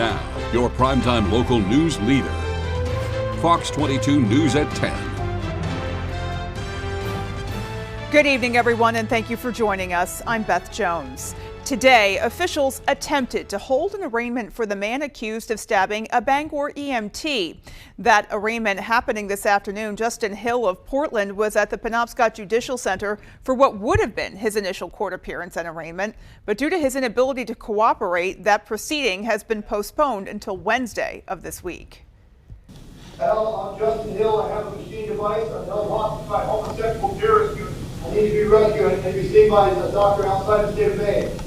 now, your primetime local news leader. Fox 22 News at 10. Good evening, everyone, and thank you for joining us. I'm Beth Jones. Today, officials attempted to hold an arraignment for the man accused of stabbing a Bangor EMT. That arraignment happening this afternoon. Justin Hill of Portland was at the Penobscot Judicial Center for what would have been his initial court appearance and arraignment. But due to his inability to cooperate, that proceeding has been postponed until Wednesday of this week. Hello, I'm Justin Hill. I have a machine device. I'm held hostage by homosexual terrorist unit. I need to be rescued and be seen by a doctor outside the state of Maine.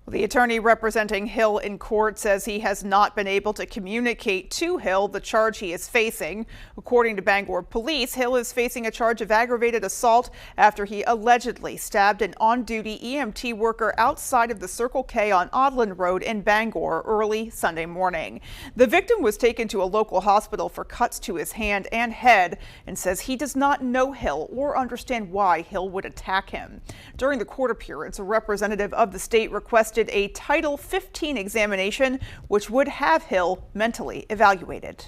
The attorney representing Hill in court says he has not been able to communicate to Hill the charge he is facing. According to Bangor police, Hill is facing a charge of aggravated assault after he allegedly stabbed an on-duty EMT worker outside of the Circle K on Odland Road in Bangor early Sunday morning. The victim was taken to a local hospital for cuts to his hand and head and says he does not know Hill or understand why Hill would attack him. During the court appearance, a representative of the state requested a Title 15 examination, which would have Hill mentally evaluated.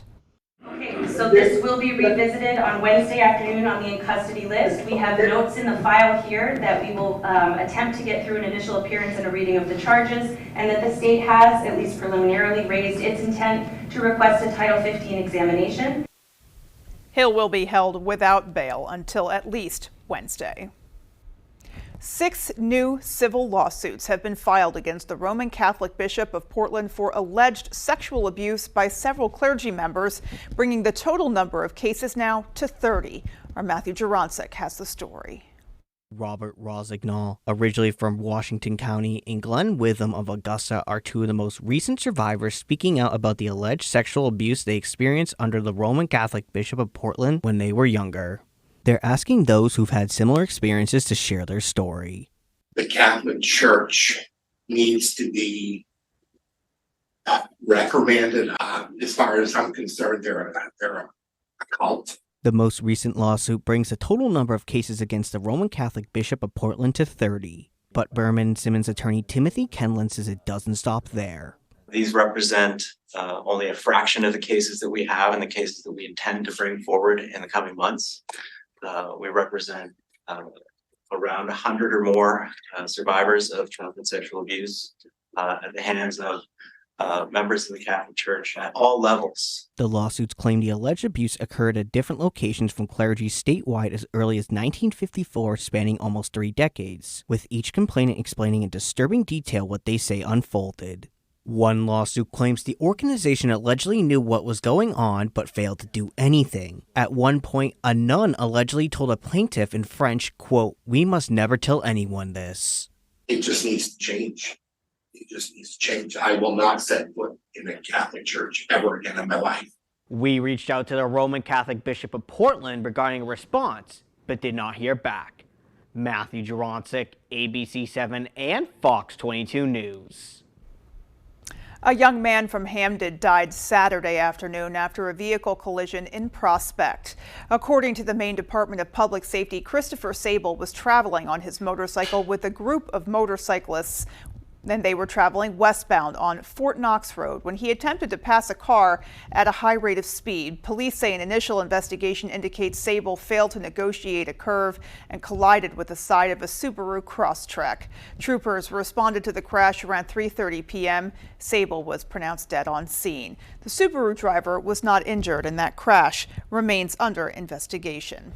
Okay, so this will be revisited on Wednesday afternoon on the in custody list. We have notes in the file here that we will attempt to get through an initial appearance and a reading of the charges, and that the state has, at least preliminarily, raised its intent to request a Title 15 examination. Hill will be held without bail until at least Wednesday. 6 new civil lawsuits have been filed against the Roman Catholic Bishop of Portland for alleged sexual abuse by several clergy members, bringing the total number of cases now to 30. Our Matthew Jarancic has the story. Robert Rosignol, originally from Washington County, and Glenn Witham of Augusta are two of the most recent survivors speaking out about the alleged sexual abuse they experienced under the Roman Catholic Bishop of Portland when they were younger. They're asking those who've had similar experiences to share their story. The Catholic Church needs to be reprimanded. As far as I'm concerned, they're a cult. The most recent lawsuit brings the total number of cases against the Roman Catholic Bishop of Portland to 30. But Berman Simmons attorney Timothy Kenlin says it doesn't stop there. These represent only a fraction of the cases that we have and the cases that we intend to bring forward in the coming months. We represent around 100 or more survivors of childhood sexual abuse at the hands of members of the Catholic Church at all levels. The lawsuits claim the alleged abuse occurred at different locations from clergy statewide as early as 1954, spanning almost 3 decades, with each complainant explaining in disturbing detail what they say unfolded. One lawsuit claims the organization allegedly knew what was going on but failed to do anything. At one point, a nun allegedly told a plaintiff in French, quote, "We must never tell anyone this." It just needs to change. It just needs to change. I will not set foot in a Catholic church ever again in my life. We reached out to the Roman Catholic Bishop of Portland regarding a response, but did not hear back. Matthew Jarancic, ABC7 and Fox 22 News. A young man from Hamden died Saturday afternoon after a vehicle collision in Prospect. According to the Maine Department of Public Safety, Christopher Sable was traveling on his motorcycle with a group of motorcyclists. Then they were traveling westbound on Fort Knox Road when he attempted to pass a car at a high rate of speed. Police say an initial investigation indicates Sable failed to negotiate a curve and collided with the side of a Subaru Crosstrek. Troopers responded to the crash around 3:30 p.m. Sable was pronounced dead on scene. The Subaru driver was not injured and that crash remains under investigation.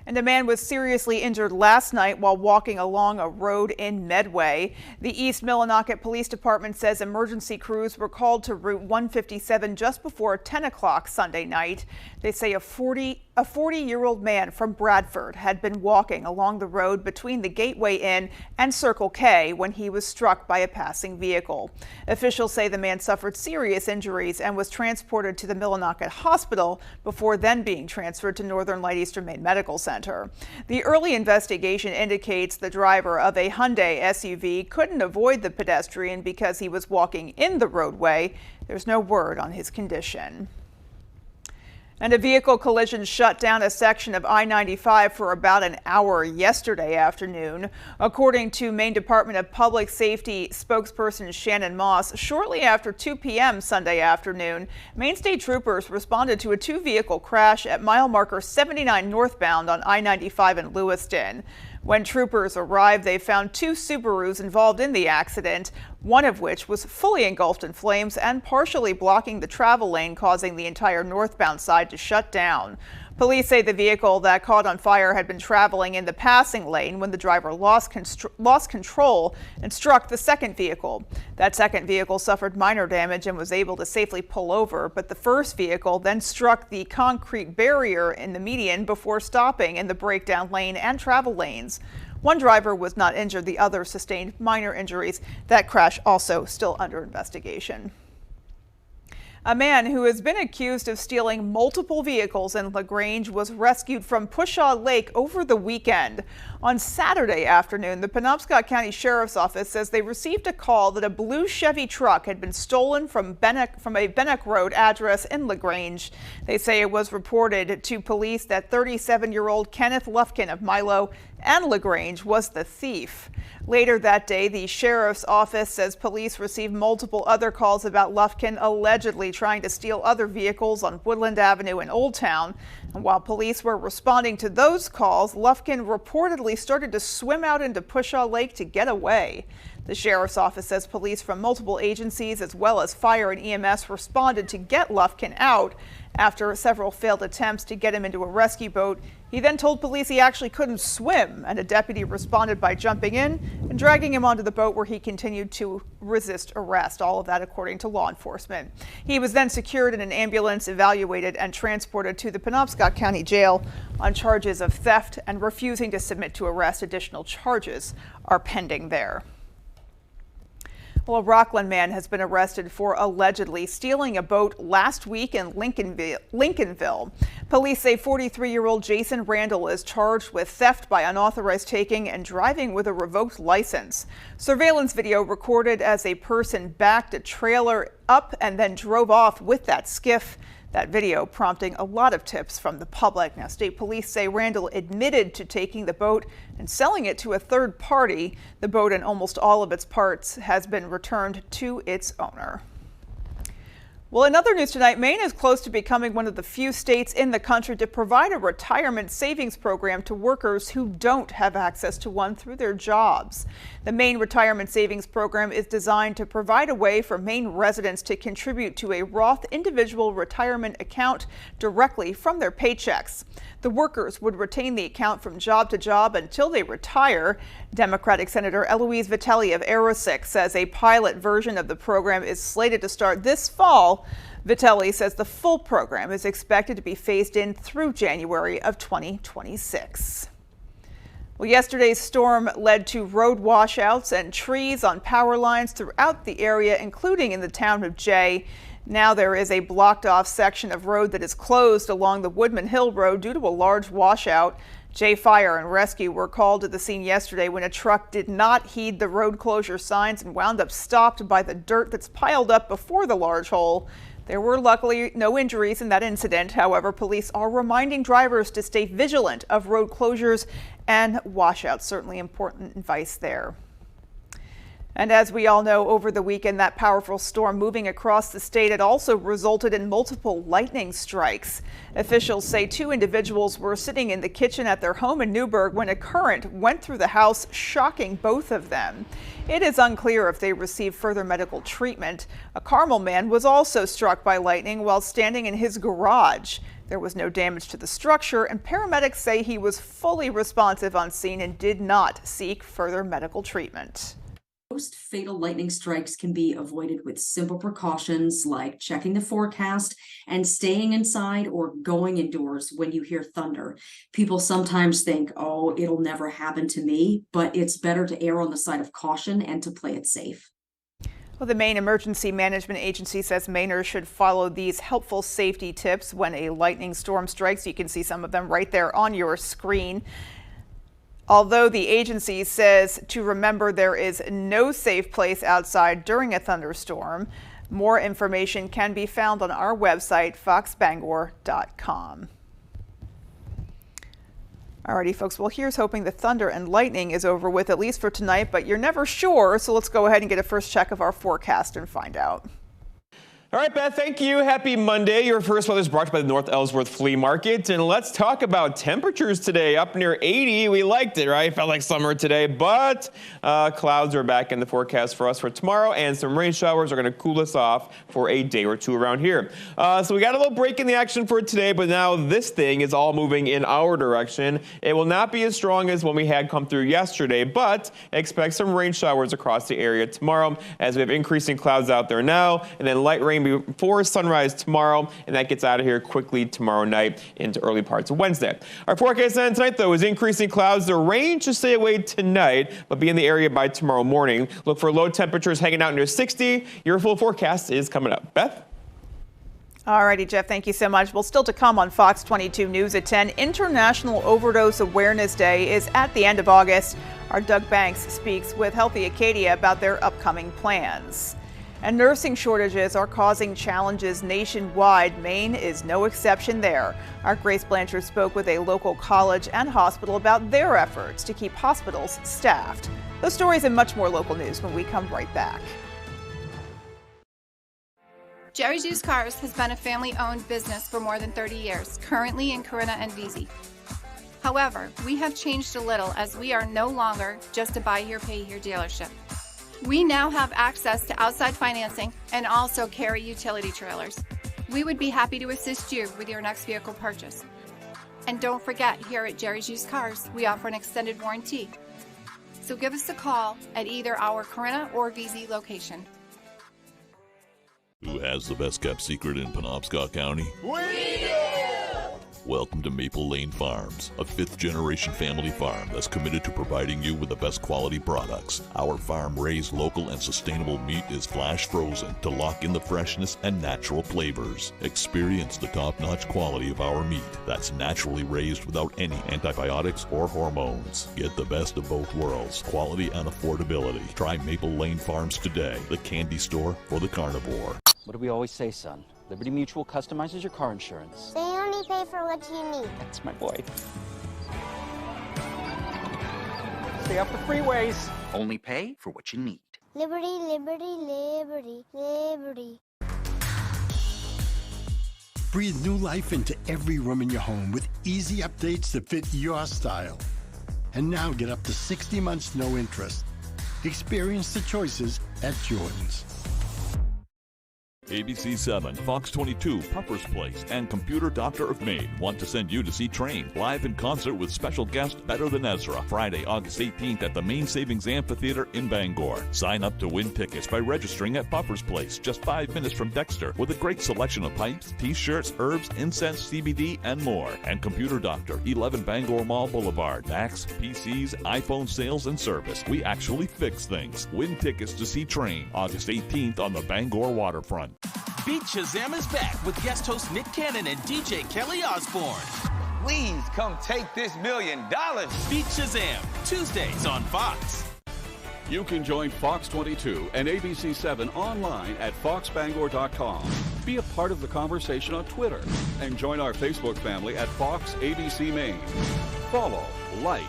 And a man was seriously injured last night while walking along a road in Medway. The East Millinocket Police Department says emergency crews were called to Route 157 just before 10 o'clock Sunday night. They say a 40-year-old man from Bradford had been walking along the road between the Gateway Inn and Circle K when he was struck by a passing vehicle. Officials say the man suffered serious injuries and was transported to the Millinocket Hospital before then being transferred to Northern Light Eastern Maine Medical Center. The early investigation indicates the driver of a Hyundai SUV couldn't avoid the pedestrian because he was walking in the roadway. There's no word on his condition. And a vehicle collision shut down a section of I-95 for about an hour yesterday afternoon. According to Maine Department of Public Safety spokesperson Shannon Moss, shortly after 2 p.m. Sunday afternoon, Maine State Troopers responded to a two-vehicle crash at mile marker 79 northbound on I-95 in Lewiston. When troopers arrived, they found two Subarus involved in the accident, one of which was fully engulfed in flames and partially blocking the travel lane, causing the entire northbound side to shut down. Police say the vehicle that caught on fire had been traveling in the passing lane when the driver lost control and struck the second vehicle. That second vehicle suffered minor damage and was able to safely pull over, but the first vehicle then struck the concrete barrier in the median before stopping in the breakdown lane and travel lanes. One driver was not injured, the other sustained minor injuries. That crash also still under investigation. A man who has been accused of stealing multiple vehicles in LaGrange was rescued from Pushaw Lake over the weekend. On Saturday afternoon, the Penobscot County Sheriff's Office says they received a call that a blue Chevy truck had been stolen from a Bennock Road address in LaGrange. They say it was reported to police that 37-year-old Kenneth Lufkin of Milo and LaGrange was the thief. Later that day, the sheriff's office says police received multiple other calls about Lufkin allegedly trying to steal other vehicles on Woodland Avenue in Old Town. And while police were responding to those calls, Lufkin reportedly started to swim out into Pushaw Lake to get away. The sheriff's office says police from multiple agencies as well as fire and EMS responded to get Lufkin out. After several failed attempts to get him into a rescue boat, he then told police he actually couldn't swim, and a deputy responded by jumping in and dragging him onto the boat, where he continued to resist arrest. All of that according to law enforcement. He was then secured in an ambulance, evaluated, and transported to the Penobscot County Jail on charges of theft and refusing to submit to arrest. Additional charges are pending there. Well, a Rockland man has been arrested for allegedly stealing a boat last week in Lincolnville. Police say 43-year-old Jason Randall is charged with theft by unauthorized taking and driving with a revoked license. Surveillance video recorded as a person backed a trailer up and then drove off with that skiff. That video prompting a lot of tips from the public. Now, state police say Randall admitted to taking the boat and selling it to a third party. The boat and almost all of its parts has been returned to its owner. Well, in other news tonight, Maine is close to becoming one of the few states in the country to provide a retirement savings program to workers who don't have access to one through their jobs. The Maine Retirement Savings Program is designed to provide a way for Maine residents to contribute to a Roth individual retirement account directly from their paychecks. The workers would retain the account from job to job until they retire. Democratic Senator Eloise Vitelli of Aroostook says a pilot version of the program is slated to start this fall. Vitelli says the full program is expected to be phased in through January of 2026. Well, yesterday's storm led to road washouts and trees on power lines throughout the area, including in the town of Jay. Now there is a blocked off section of road that is closed along the Woodman Hill Road due to a large washout. Jay Fire and Rescue were called to the scene yesterday when a truck did not heed the road closure signs and wound up stopped by the dirt that's piled up before the large hole. There were luckily no injuries in that incident. However, police are reminding drivers to stay vigilant of road closures and washouts. Certainly important advice there. And as we all know, over the weekend, that powerful storm moving across the state had also resulted in multiple lightning strikes. Officials say two individuals were sitting in the kitchen at their home in Newburgh when a current went through the house, shocking both of them. It is unclear if they received further medical treatment. A Carmel man was also struck by lightning while standing in his garage. There was no damage to the structure, and paramedics say he was fully responsive on scene and did not seek further medical treatment. Most fatal lightning strikes can be avoided with simple precautions like checking the forecast and staying inside or going indoors when you hear thunder. People sometimes think, oh, it'll never happen to me, but it's better to err on the side of caution and to play it safe. Well, the Maine Emergency Management Agency says Mainers should follow these helpful safety tips when a lightning storm strikes. You can see some of them right there on your screen. Although the agency says to remember there is no safe place outside during a thunderstorm, More information can be found on our website, foxbangor.com. Alrighty, folks, well, here's hoping the thunder and lightning is over with, at least for tonight, but you're never sure, so let's go ahead and get a first check of our forecast and find out. All right, Beth, thank you. Happy Monday. Your first weather is brought to you by the North Ellsworth Flea Market. And let's talk about temperatures today. Up near 80. We liked it, right? Felt like summer today, but clouds are back in the forecast for us for tomorrow, and some rain showers are going to cool us off for a day or two around here. So we got a little break in the action for today, but now this thing is all moving in our direction. It will not be as strong as when we had come through yesterday, but expect some rain showers across the area tomorrow as we have increasing clouds out there now, and then light rain before sunrise tomorrow, and that gets out of here quickly tomorrow night into early parts of Wednesday. Our forecast then tonight, though, is increasing clouds. The rain should stay away tonight, but be in the area by tomorrow morning. Look for low temperatures hanging out near 60. Your full forecast is coming up. Beth? Alrighty, Jeff, thank you so much. Well, still to come on Fox 22 News at 10, International Overdose Awareness Day is at the end of August. Our Doug Banks speaks with Healthy Acadia about their upcoming plans. And nursing shortages are causing challenges nationwide. Maine is no exception there. Our Grace Blanchard spoke with a local college and hospital about their efforts to keep hospitals staffed. Those stories and much more local news when we come right back. Jerry's Used Cars has been a family-owned business for more than 30 years, currently in Corinna and Vesey. However, we have changed a little as we are no longer just a buy here, pay here dealership. We now have access to outside financing and also carry utility trailers. We would be happy to assist you with your next vehicle purchase. And don't forget, here at Jerry's Used Cars, we offer an extended warranty. So give us a call at either our Corinna or Vesey location. Who has the best kept secret in Penobscot County? We do! Welcome to Maple Lane Farms, a fifth-generation family farm that's committed to providing you with the best quality products. Our farm-raised local and sustainable meat is flash frozen to lock in the freshness and natural flavors. Experience the top-notch quality of our meat that's naturally raised without any antibiotics or hormones. Get the best of both worlds, quality and affordability. Try Maple Lane Farms today, the candy store for the carnivore. What do we always say, son? Liberty Mutual customizes your car insurance. They only pay for what you need. That's my boy. Stay off the freeways. Only pay for what you need. Liberty, liberty, liberty, liberty. Breathe new life into every room in your home with easy updates that fit your style. And now get up to 60 months no interest. Experience the choices at Jordan's. ABC 7, Fox 22, Puffer's Place, and Computer Doctor of Maine want to send you to see Train live in concert with special guest Better Than Ezra, Friday, August 18th at the Maine Savings Amphitheater in Bangor. Sign up to win tickets by registering at Puffer's Place, just 5 minutes from Dexter, with a great selection of pipes, t-shirts, herbs, incense, CBD, and more. And Computer Doctor, 11 Bangor Mall Boulevard, Macs, PCs, iPhone sales and service. We actually fix things. Win tickets to see Train, August 18th on the Bangor waterfront. Beat Shazam is back with guest host Nick Cannon and DJ Kelly Osbourne. Please come take this $1 million. Beat Shazam, Tuesdays on Fox. You can join Fox 22 and ABC 7 online at foxbangor.com. Be a part of the conversation on Twitter and join our Facebook family at Fox ABC Maine. Follow, like,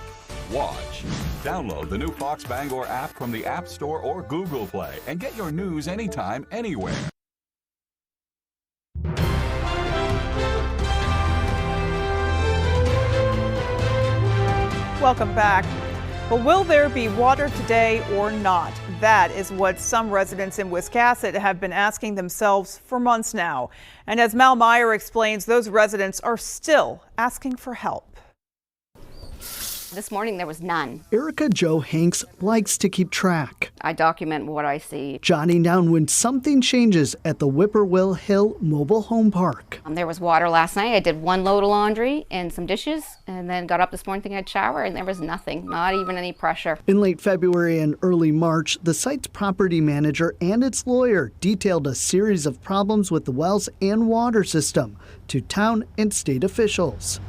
watch. Download the new Fox Bangor app from the App Store or Google Play and get your news anytime, anywhere. Welcome back. Well, will there be water today or not? That is what some residents in Wiscasset have been asking themselves for months now. And as Mal Meyer explains, those residents are still asking for help. This morning there was none. Erica Jo Hanks likes to keep track. I document what I see. Jotting down when something changes at the Whippoorwill Hill Mobile Home Park. There was water last night. I did one load of laundry and some dishes, and then got up this morning thinking I'd shower, and there was nothing, not even any pressure. In late February and early March, the site's property manager and its lawyer detailed a series of problems with the wells and water system to town and state officials.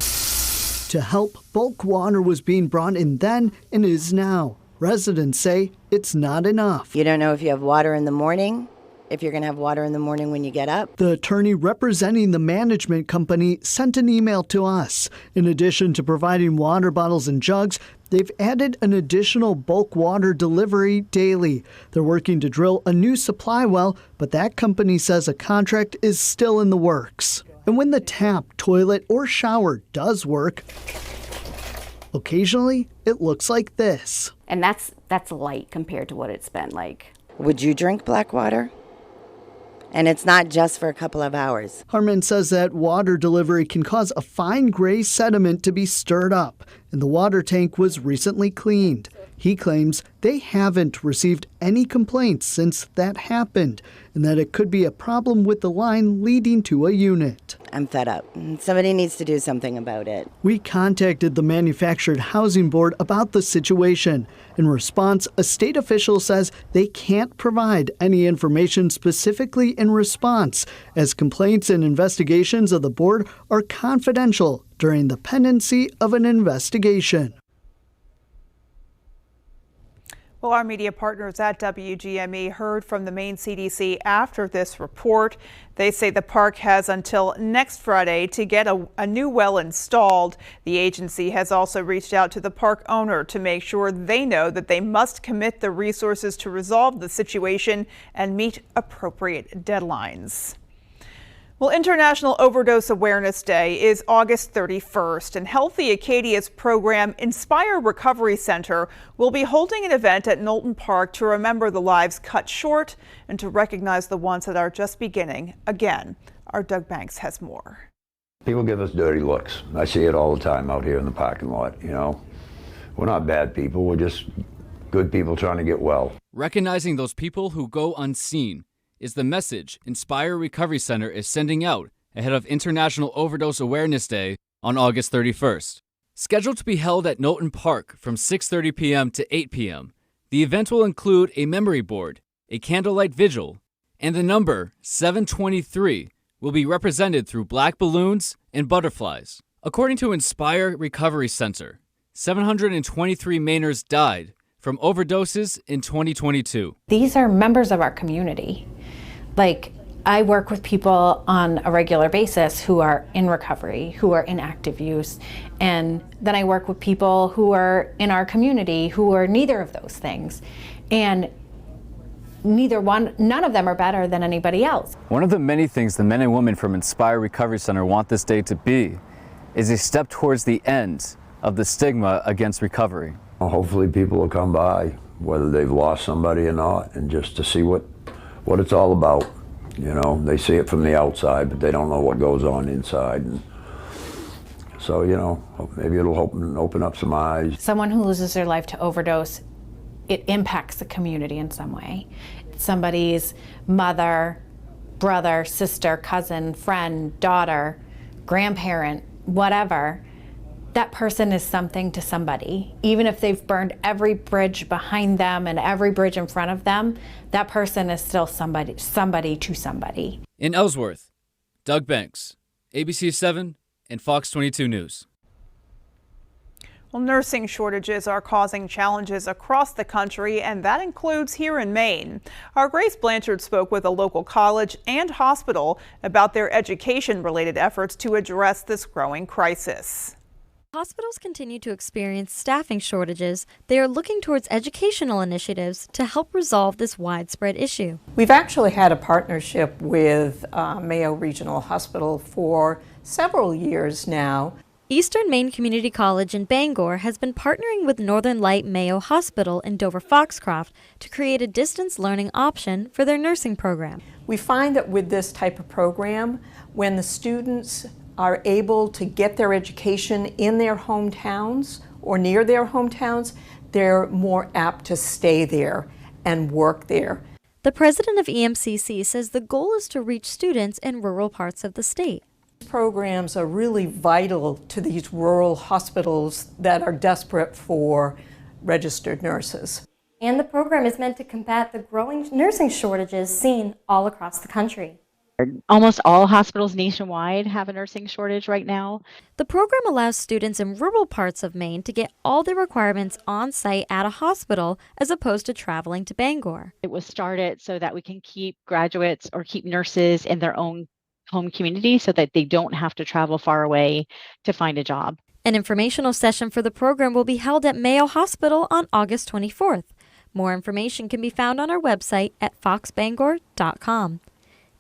To help, bulk water was being brought in then and is now. Residents say it's not enough. You don't know if you have water in the morning, if you're going to have water in the morning when you get up. The attorney representing the management company sent an email to us. In addition to providing water bottles and jugs, they've added an additional bulk water delivery daily. They're working to drill a new supply well, but that company says a contract is still in the works. And when the tap, toilet, or shower does work, occasionally it looks like this. And that's light compared to what it's been like. Would you drink black water? And it's not just for a couple of hours. Harmon says that water delivery can cause a fine gray sediment to be stirred up, and the water tank was recently cleaned. He claims they haven't received any complaints since that happened, and that it could be a problem with the line leading to a unit. I'm fed up. Somebody needs to do something about it. We contacted the Manufactured Housing Board about the situation. In response, a state official says they can't provide any information specifically in response, as complaints and investigations of the board are confidential during the pendency of an investigation. Well, our media partners at WGME heard from the Maine CDC after this report. They say the park has until next Friday to get a new well installed. The agency has also reached out to the park owner to make sure they know that they must commit the resources to resolve the situation and meet appropriate deadlines. Well, International Overdose Awareness Day is August 31st, and Healthy Acadia's program Inspire Recovery Center will be holding an event at Knowlton Park to remember the lives cut short and to recognize the ones that are just beginning. Again, our Doug Banks has more. People give us dirty looks. I see it all the time out here in the parking lot, you know. We're not bad people, we're just good people trying to get well. Recognizing those people who go unseen is the message Inspire Recovery Center is sending out ahead of International Overdose Awareness Day on August 31st. Scheduled to be held at Knowlton Park from 6:30 p.m. to 8 p.m., the event will include a memory board, a candlelight vigil, and the number 723 will be represented through black balloons and butterflies. According to Inspire Recovery Center, 723 Mainers died from overdoses in 2022. These are members of our community. Like, I work with people on a regular basis who are in recovery, who are in active use, and then I work with people who are in our community who are neither of those things. And none of them are better than anybody else. One of the many things the men and women from Inspire Recovery Center want this day to be is a step towards the end of the stigma against recovery. Hopefully people will come by, whether they've lost somebody or not, and just to see what it's all about. You know, they see it from the outside, but they don't know what goes on inside. And so, you know, maybe it'll open up some eyes. Someone who loses their life to overdose, it impacts the community in some way. Somebody's mother, brother, sister, cousin, friend, daughter, grandparent, whatever. That person is something to somebody. Even if they've burned every bridge behind them and every bridge in front of them, that person is still somebody to somebody. In Ellsworth, Doug Banks, ABC 7 and Fox 22 News. Well, nursing shortages are causing challenges across the country, and that includes here in Maine. Our Grace Blanchard spoke with a local college and hospital about their education-related efforts to address this growing crisis. Hospitals continue to experience staffing shortages. They are looking towards educational initiatives to help resolve this widespread issue. We've actually had a partnership with Mayo Regional Hospital for several years now. Eastern Maine Community College in Bangor has been partnering with Northern Light Mayo Hospital in Dover-Foxcroft to create a distance learning option for their nursing program. We find that with this type of program, when the students are able to get their education in their hometowns or near their hometowns, they're more apt to stay there and work there. The president of EMCC says the goal is to reach students in rural parts of the state. Programs are really vital to these rural hospitals that are desperate for registered nurses. And the program is meant to combat the growing nursing shortages seen all across the country. Almost all hospitals nationwide have a nursing shortage right now. The program allows students in rural parts of Maine to get all their requirements on site at a hospital as opposed to traveling to Bangor. It was started so that we can keep graduates or keep nurses in their own home community so that they don't have to travel far away to find a job. An informational session for the program will be held at Mayo Hospital on August 24th. More information can be found on our website at foxbangor.com.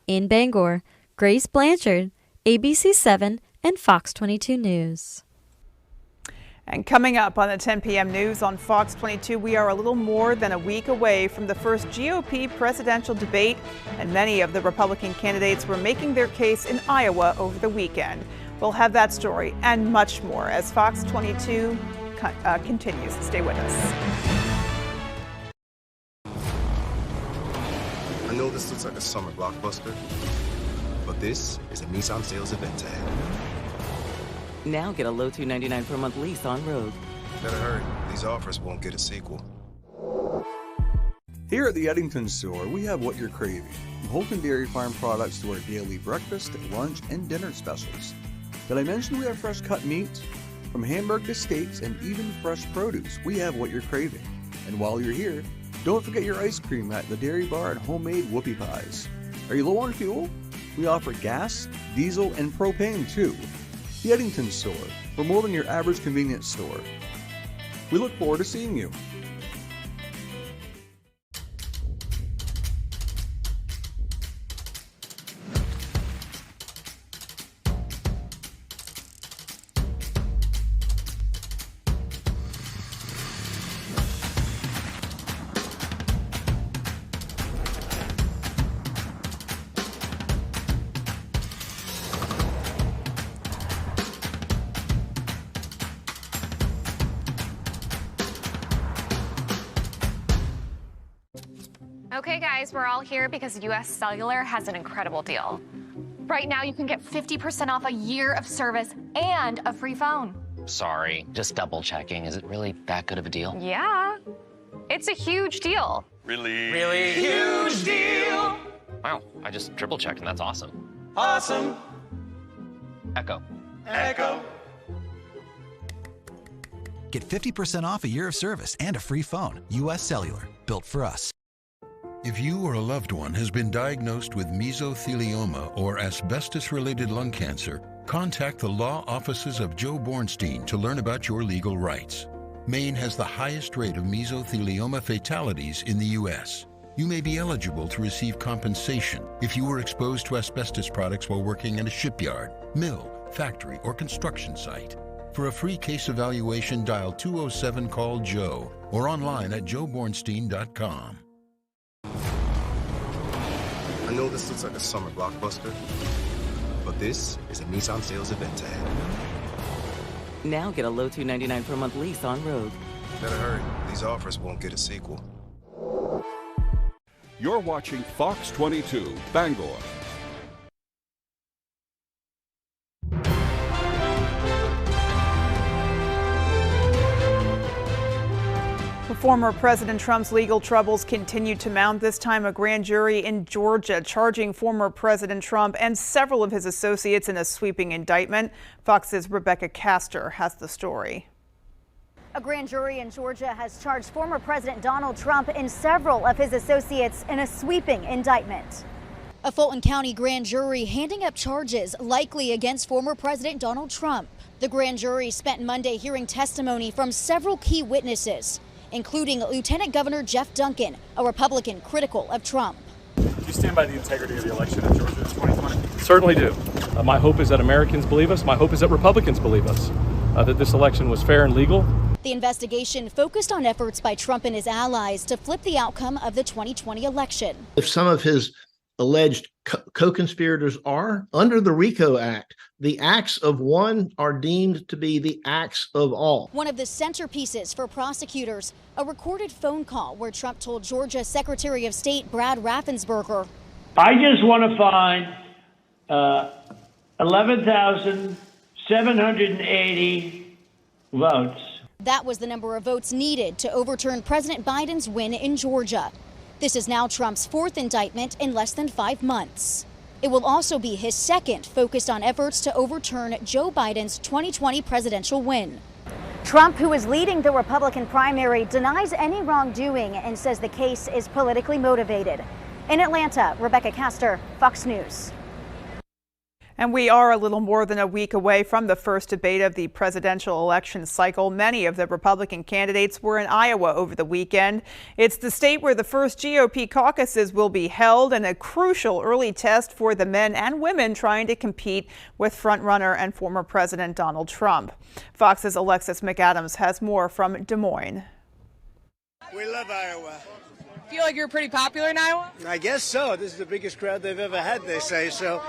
In Bangor, Grace Blanchard, ABC7 and Fox 22 News. And coming up on the 10 p.m. news on Fox 22, we are a little more than a week away from the first GOP presidential debate, and many of the Republican candidates were making their case in Iowa over the weekend. We'll have that story and much more as Fox 22 continues. Stay with us. I know this looks like a summer blockbuster, but this is a Nissan sales event ad. Now get a low $299 per month lease on road. Better hurry. These offers won't get a sequel. Here at the Eddington store, we have what you're craving. From Holton Dairy Farm products to our daily breakfast, lunch, and dinner specials. Did I mention we have fresh cut meats? From hamburg to steaks and even fresh produce, we have what you're craving. And while you're here, don't forget your ice cream at the Dairy Bar and homemade whoopie pies. Are you low on fuel? We offer gas, diesel, and propane too. The Eddington store, for more than your average convenience store. We look forward to seeing you. Okay guys, we're all here because US Cellular has an incredible deal. Right now you can get 50% off a year of service and a free phone. Sorry, just double checking. Is it really that good of a deal? Yeah, it's a huge deal. Really huge deal. Wow, I just triple checked and that's awesome. Awesome. Echo. Echo. Get 50% off a year of service and a free phone. US Cellular, built for us. If you or a loved one has been diagnosed with mesothelioma or asbestos-related lung cancer, contact the law offices of Joe Bornstein to learn about your legal rights. Maine has the highest rate of mesothelioma fatalities in the U.S. You may be eligible to receive compensation if you were exposed to asbestos products while working in a shipyard, mill, factory, or construction site. For a free case evaluation, dial 207-CALL-JOE or online at joebornstein.com. I know this looks like a summer blockbuster, but this is a Nissan sales event ad. Now get a low $299 per month lease on road. Better hurry. These offers won't get a sequel. You're watching Fox 22, Bangor. Former President Trump's legal troubles continue to mount. This time, a grand jury in Georgia charging former President Trump and several of his associates in a sweeping indictment. Fox's Rebecca Castor has the story. A grand jury in Georgia has charged former President Donald Trump and several of his associates in a sweeping indictment. A Fulton County grand jury handing up charges likely against former President Donald Trump. The grand jury spent Monday hearing testimony from several key witnesses, including Lieutenant Governor Jeff Duncan, a Republican critical of Trump. Do you stand by the integrity of the election in Georgia in 2020? Certainly do. My hope is that Americans believe us. My hope is that Republicans believe us, that this election was fair and legal. The investigation focused on efforts by Trump and his allies to flip the outcome of the 2020 election. If some of his alleged co-conspirators are under the RICO Act, the acts of one are deemed to be the acts of all. One of the centerpieces for prosecutors, a recorded phone call where Trump told Georgia Secretary of State Brad Raffensperger, I just want to find 11,780 votes. That was the number of votes needed to overturn President Biden's win in Georgia. This is now Trump's fourth indictment in less than 5 months. It will also be his second focused on efforts to overturn Joe Biden's 2020 presidential win. Trump, who is leading the Republican primary, denies any wrongdoing and says the case is politically motivated. In Atlanta, Rebecca Castor, Fox News. And we are a little more than a week away from the first debate of the presidential election cycle. Many of the Republican candidates were in Iowa over the weekend. It's the state where the first GOP caucuses will be held and a crucial early test for the men and women trying to compete with frontrunner and former President Donald Trump. Fox's Alexis McAdams has more from Des Moines. We love Iowa. Feel like you're pretty popular in Iowa? I guess so. This is the biggest crowd they've ever had, they say, so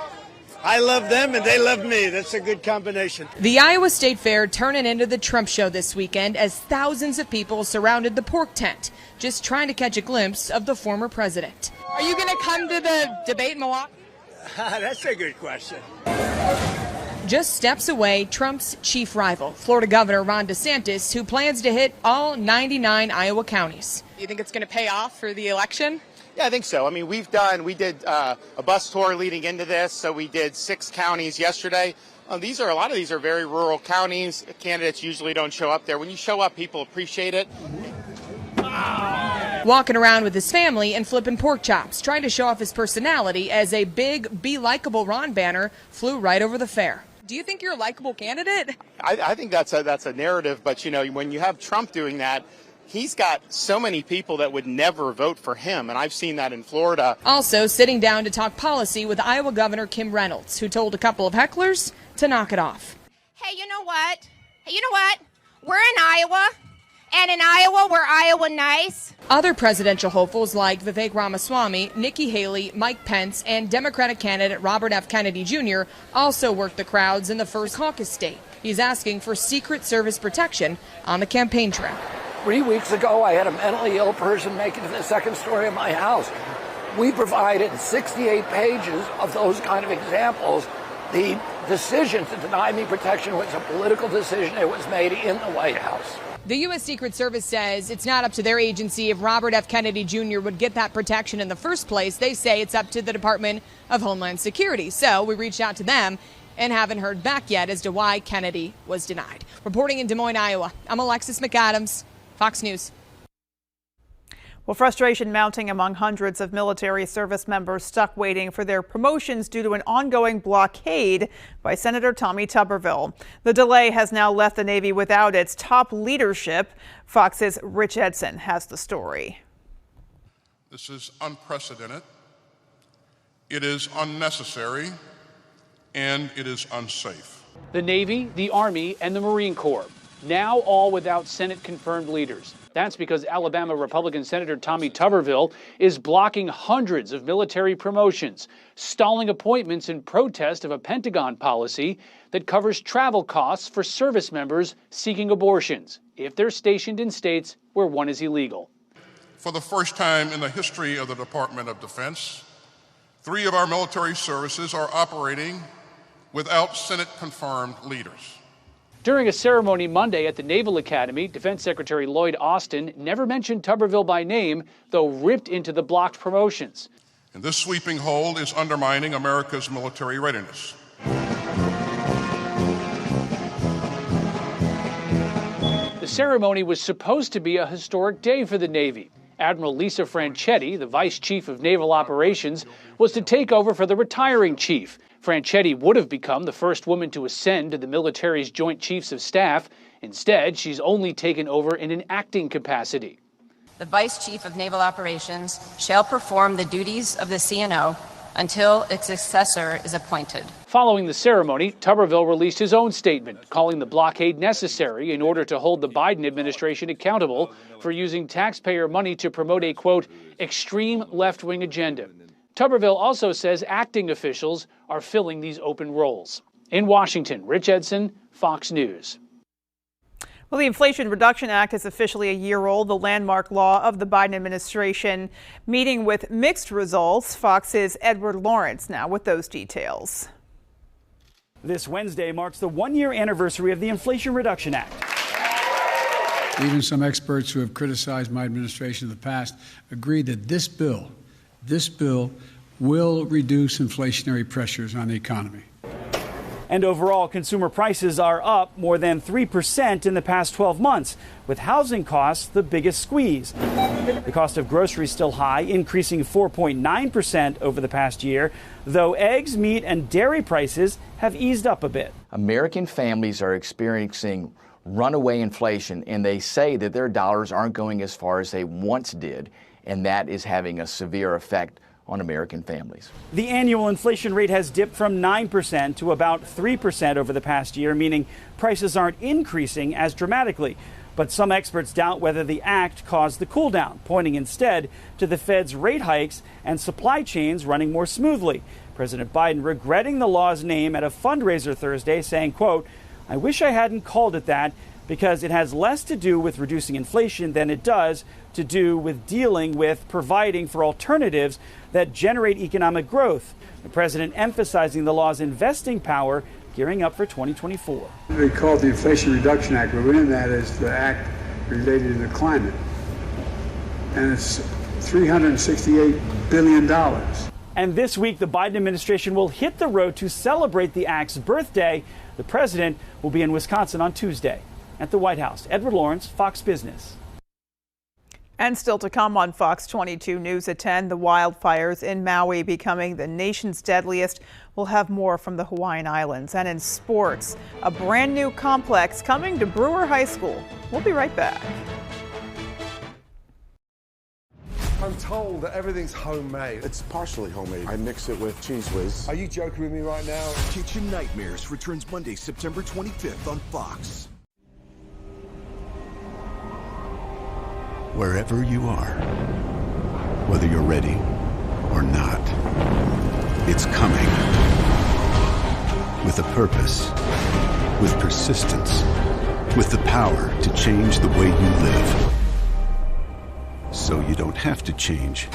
I love them and they love me. That's a good combination. The Iowa State Fair turning into the Trump show this weekend as thousands of people surrounded the pork tent, just trying to catch a glimpse of the former president. Are you going to come to the debate in Milwaukee? That's a good question. Just steps away, Trump's chief rival, Florida Governor Ron DeSantis, who plans to hit all 99 Iowa counties. You think it's going to pay off for the election? Yeah, I think so. I mean, we did a bus tour leading into this, so we did 6 counties yesterday. A lot of these are very rural counties. Candidates usually don't show up there. When you show up, people appreciate it. Walking around with his family and flipping pork chops, trying to show off his personality as a big Be Likeable Ron banner flew right over the fair. Do you think you're a likable candidate? I think that's a narrative, but you know, when you have Trump doing that, he's got so many people that would never vote for him, and I've seen that in Florida. Also sitting down to talk policy with Iowa Governor Kim Reynolds, who told a couple of hecklers to knock it off. Hey, you know what? We're in Iowa, and in Iowa, we're Iowa nice. Other presidential hopefuls like Vivek Ramaswamy, Nikki Haley, Mike Pence, and Democratic candidate Robert F. Kennedy Jr. also worked the crowds in the first caucus state. He's asking for Secret Service protection on the campaign trail. 3 weeks ago, I had a mentally ill person make it to the second story of my house. We provided 68 pages of those kind of examples. The decision to deny me protection was a political decision. It was made in the White House. The U.S. Secret Service says it's not up to their agency if Robert F. Kennedy Jr. would get that protection in the first place. They say it's up to the Department of Homeland Security. So we reached out to them and haven't heard back yet as to why Kennedy was denied. Reporting in Des Moines, Iowa, I'm Alexis McAdams, Fox News. Well, frustration mounting among hundreds of military service members stuck waiting for their promotions due to an ongoing blockade by Senator Tommy Tuberville. The delay has now left the Navy without its top leadership. Fox's Rich Edson has the story. This is unprecedented. It is unnecessary, and it is unsafe. The Navy, the Army, and the Marine Corps, now all without Senate-confirmed leaders. That's because Alabama Republican Senator Tommy Tuberville is blocking hundreds of military promotions, stalling appointments in protest of a Pentagon policy that covers travel costs for service members seeking abortions if they're stationed in states where one is illegal. For the first time in the history of the Department of Defense, 3 of our military services are operating without Senate-confirmed leaders. During a ceremony Monday at the Naval Academy, Defense Secretary Lloyd Austin never mentioned Tuberville by name, though ripped into the blocked promotions. And this sweeping hold is undermining America's military readiness. The ceremony was supposed to be a historic day for the Navy. Admiral Lisa Franchetti, the Vice Chief of Naval Operations, was to take over for the retiring chief. Franchetti would have become the first woman to ascend to the military's Joint Chiefs of Staff. Instead, she's only taken over in an acting capacity. The Vice Chief of Naval Operations shall perform the duties of the CNO until its successor is appointed. Following the ceremony, Tuberville released his own statement, calling the blockade necessary in order to hold the Biden administration accountable for using taxpayer money to promote a, quote, extreme left-wing agenda. Tuberville also says acting officials are filling these open roles. In Washington, Rich Edson, Fox News. Well, the Inflation Reduction Act is officially a year old, the landmark law of the Biden administration, meeting with mixed results. Fox's Edward Lawrence now with those details. This Wednesday marks the one-year anniversary of the Inflation Reduction Act. Even some experts who have criticized my administration in the past agree that this bill will reduce inflationary pressures on the economy. And overall, consumer prices are up more than 3% in the past 12 months, with housing costs the biggest squeeze. The cost of groceries still high, increasing 4.9% over the past year, though eggs, meat, and dairy prices have eased up a bit. American families are experiencing runaway inflation, and they say that their dollars aren't going as far as they once did, and that is having a severe effect on American families. The annual inflation rate has dipped from 9% to about 3% over the past year, meaning prices aren't increasing as dramatically. But some experts doubt whether the act caused the cool down, pointing instead to the Fed's rate hikes and supply chains running more smoothly. President Biden regretting the law's name at a fundraiser Thursday, saying, quote, "I wish I hadn't called it that because it has less to do with reducing inflation than it does to do with dealing with providing for alternatives that generate economic growth." The president emphasizing the law's investing power, gearing up for 2024. They call it the Inflation Reduction Act, but within that is the act related to the climate. And it's $368 billion. And this week, the Biden administration will hit the road to celebrate the act's birthday. The president will be in Wisconsin on Tuesday. At the White House, Edward Lawrence, Fox Business. And still to come on Fox 22 News at 10, the wildfires in Maui becoming the nation's deadliest. We'll have more from the Hawaiian Islands. And in sports, a brand new complex coming to Brewer High School. We'll be right back. I'm told that everything's homemade. It's partially homemade. I mix it with Cheese Whiz. Are you joking with me right now? Kitchen Nightmares returns Monday, September 25th on Fox. Wherever you are, whether you're ready or not, it's coming. With a purpose, with persistence, with the power to change the way you live. So you don't have to change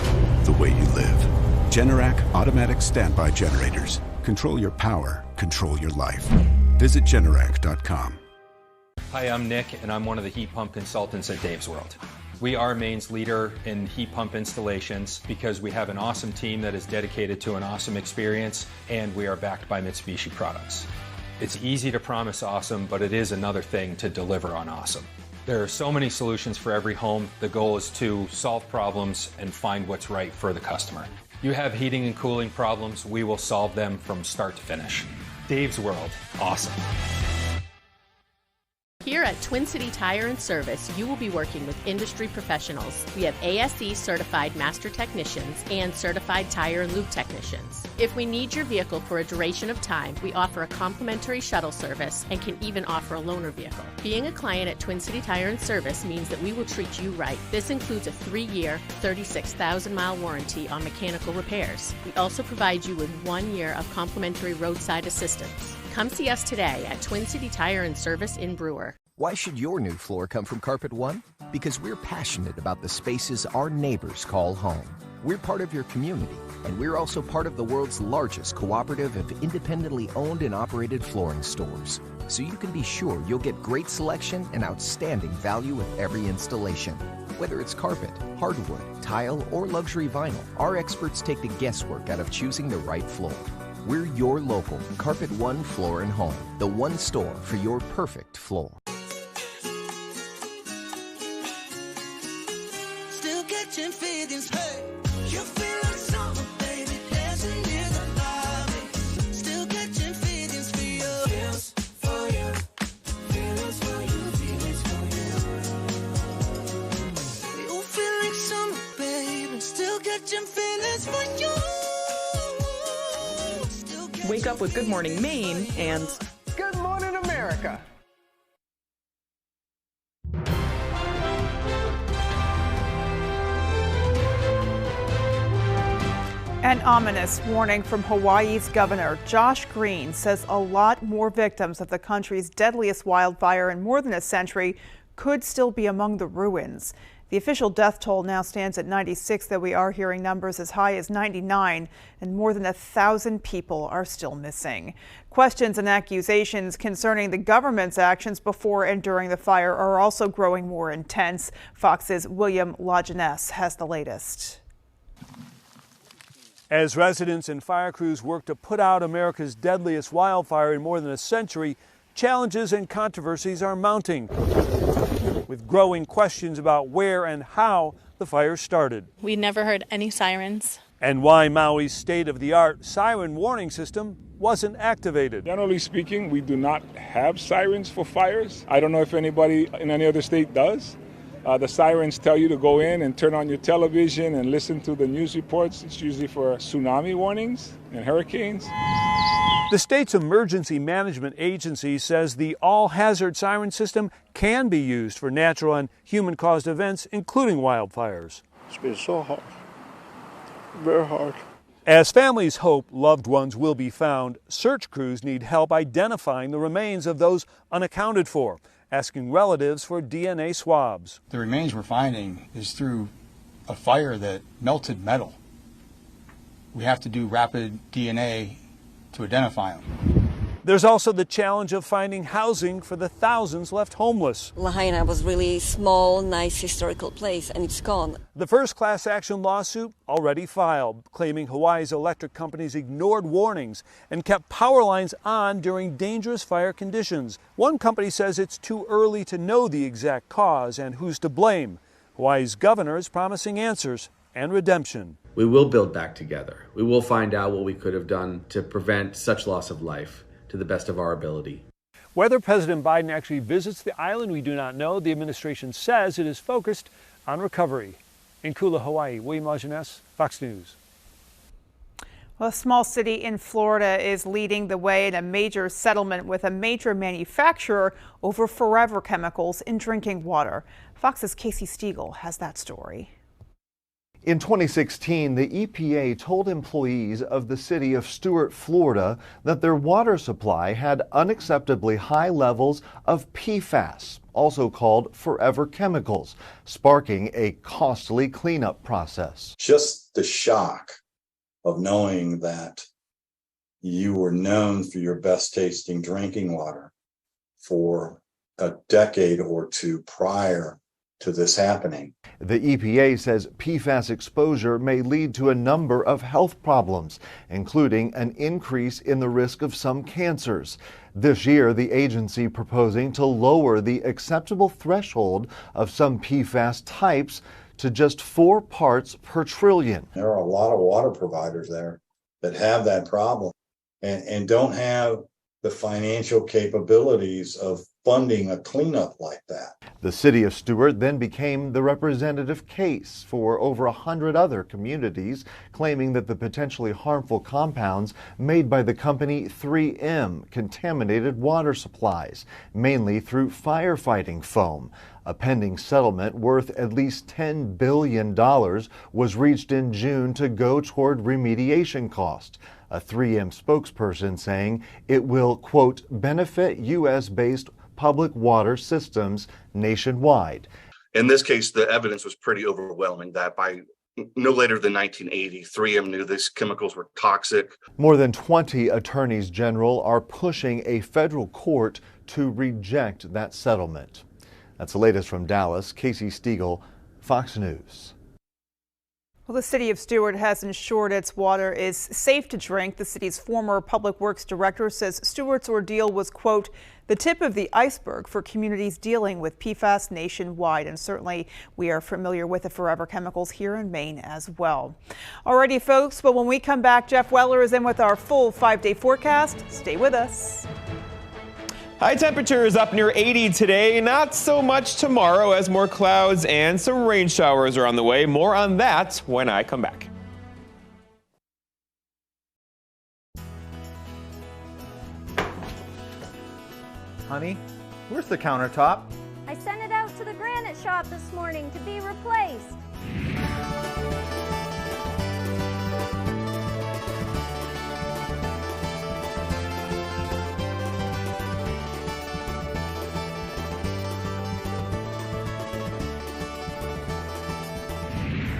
the way you live. Generac automatic standby generators. Control your power, control your life. Visit Generac.com. Hi, I'm Nick, and I'm one of the heat pump consultants at Dave's World. We are Maine's leader in heat pump installations because we have an awesome team that is dedicated to an awesome experience, and we are backed by Mitsubishi products. It's easy to promise awesome, but it is another thing to deliver on awesome. There are so many solutions for every home. The goal is to solve problems and find what's right for the customer. You have heating and cooling problems, we will solve them from start to finish. Dave's World, awesome. Here at Twin City Tire and Service, you will be working with industry professionals. We have ASE certified master technicians and certified tire and lube technicians. If we need your vehicle for a duration of time, we offer a complimentary shuttle service and can even offer a loaner vehicle. Being a client at Twin City Tire and Service means that we will treat you right. This includes a 3-year, 36,000-mile warranty on mechanical repairs. We also provide you with 1 year of complimentary roadside assistance. Come see us today at Twin City Tire and Service in Brewer. Why should your new floor come from Carpet One? Because we're passionate about the spaces our neighbors call home. We're part of your community, and we're also part of the world's largest cooperative of independently owned and operated flooring stores. So you can be sure you'll get great selection and outstanding value with every installation. Whether it's carpet, hardwood, tile, or luxury vinyl, our experts take the guesswork out of choosing the right floor. We're your local Carpet One Floor and Home, the one store for your perfect floor. Still catching feelings, hey. You feel like summer, baby, dancing near the lobby. Still catching feelings for you. Feels for you. Feelings for you. Feelings for you. You feel like summer, baby. Still catching feelings for you. Wake up with Good Morning Maine and Good Morning America. An ominous warning from Hawaii's Governor Josh Green says a lot more victims of the country's deadliest wildfire in more than a century could still be among the ruins. The official death toll now stands at 96, though we are hearing numbers as high as 99, and more than 1,000 people are still missing. Questions and accusations concerning the government's actions before and during the fire are also growing more intense. Fox's William Lajeunesse has the latest. As residents and fire crews work to put out America's deadliest wildfire in more than a century, challenges and controversies are mounting, with growing questions about where and how the fire started. We never heard any sirens. And why Maui's state-of-the-art siren warning system wasn't activated. Generally speaking, we do not have sirens for fires. I don't know if anybody in any other state does. The sirens tell you to go in and turn on your television and listen to the news reports. It's usually for tsunami warnings and hurricanes. The state's emergency management agency says the all-hazard siren system can be used for natural and human-caused events, including wildfires. It's been so hard. Very hard. As families hope loved ones will be found, search crews need help identifying the remains of those unaccounted for, asking relatives for DNA swabs. The remains we're finding is through a fire that melted metal. We have to do rapid DNA to identify them. There's also the challenge of finding housing for the thousands left homeless. Lahaina was really small, nice historical place, and it's gone. The first class action lawsuit already filed, claiming Hawaii's electric companies ignored warnings and kept power lines on during dangerous fire conditions. One company says it's too early to know the exact cause and who's to blame. Hawaii's governor is promising answers and redemption. We will build back together. We will find out what we could have done to prevent such loss of life to the best of our ability. Whether President Biden actually visits the island, we do not know. The administration says it is focused on recovery. In Kula, Hawaii, William Lajeunesse, Fox News. Well, a small city in Florida is leading the way in a major settlement with a major manufacturer over forever chemicals in drinking water. Fox's Casey Stiegel has that story. In 2016, the EPA told employees of the city of Stuart, Florida, that their water supply had unacceptably high levels of PFAS, also called forever chemicals, sparking a costly cleanup process. Just the shock of knowing that you were known for your best tasting drinking water for a decade or two prior to this happening. The EPA says PFAS exposure may lead to a number of health problems, including an increase in the risk of some cancers. This year, the agency proposing to lower the acceptable threshold of some PFAS types to just 4 parts per trillion. There are a lot of water providers there that have that problem and don't have the financial capabilities of funding a cleanup like that. The city of Stuart then became the representative case for over 100 other communities, claiming that the potentially harmful compounds made by the company 3M contaminated water supplies, mainly through firefighting foam. A pending settlement worth at least $10 billion was reached in June to go toward remediation costs. A 3M spokesperson saying it will, quote, benefit U.S.-based public water systems nationwide. In this case, the evidence was pretty overwhelming that by no later than 1980, 3M knew these chemicals were toxic. More than 20 attorneys general are pushing a federal court to reject that settlement. That's the latest from Dallas. Casey Stiegel, Fox News. Well, the city of Stuart has ensured its water is safe to drink. The city's former public works director says Stuart's ordeal was, quote, the tip of the iceberg for communities dealing with PFAS nationwide. And certainly we are familiar with the forever chemicals here in Maine as well. Alrighty, folks, but when we come back, Jeff Weller is in with our full 5-day forecast. Stay with us. High temperatures up near 80 today, not so much tomorrow as more clouds and some rain showers are on the way. More on that when I come back. Honey, where's the countertop? I sent it out to the granite shop this morning to be replaced.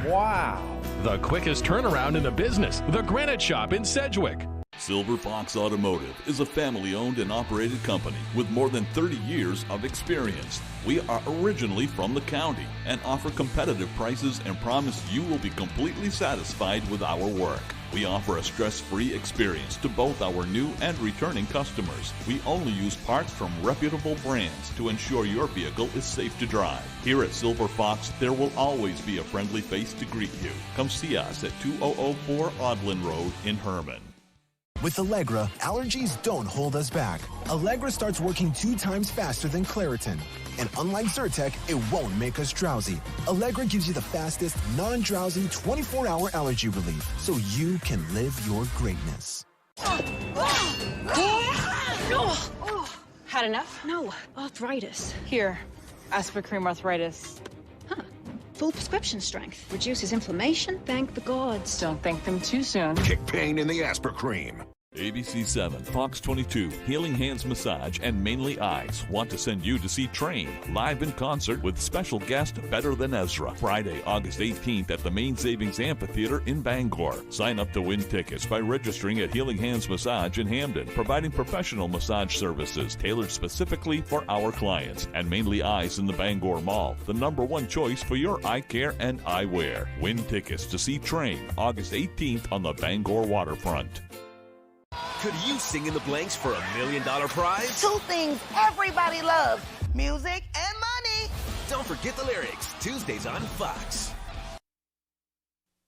Wow. The quickest turnaround in the business, the Granite Shop in Sedgwick. Silver Fox Automotive is a family-owned and operated company with more than 30 years of experience. We are originally from the county and offer competitive prices and promise you will be completely satisfied with our work. We offer a stress-free experience to both our new and returning customers. We only use parts from reputable brands to ensure your vehicle is safe to drive. Here at Silver Fox, there will always be a friendly face to greet you. Come see us at 2004 Audlin Road in Herman. With Allegra, allergies don't hold us back. Allegra starts working 2 times faster than Claritin. And unlike Zyrtec, it won't make us drowsy. Allegra gives you the fastest, non-drowsy 24-hour allergy relief so you can live your greatness. Had enough? No. Arthritis. Here. Aspercream arthritis. Huh. Full prescription strength. Reduces inflammation. Thank the gods. Don't thank them too soon. Kick pain in the Aspercream. ABC 7, Fox 22, Healing Hands Massage, and Mainly Eyes want to send you to see Train live in concert with special guest Better Than Ezra. Friday, August 18th at the Main Savings Amphitheater in Bangor. Sign up to win tickets by registering at Healing Hands Massage in Hamden, providing professional massage services tailored specifically for our clients. And Mainly Eyes in the Bangor Mall, the #1 choice for your eye care and eyewear. Win tickets to see Train August 18th on the Bangor waterfront. Could you sing in the blanks for $1 million prize? 2 things everybody loves, music and money. Don't forget the lyrics, Tuesdays on Fox.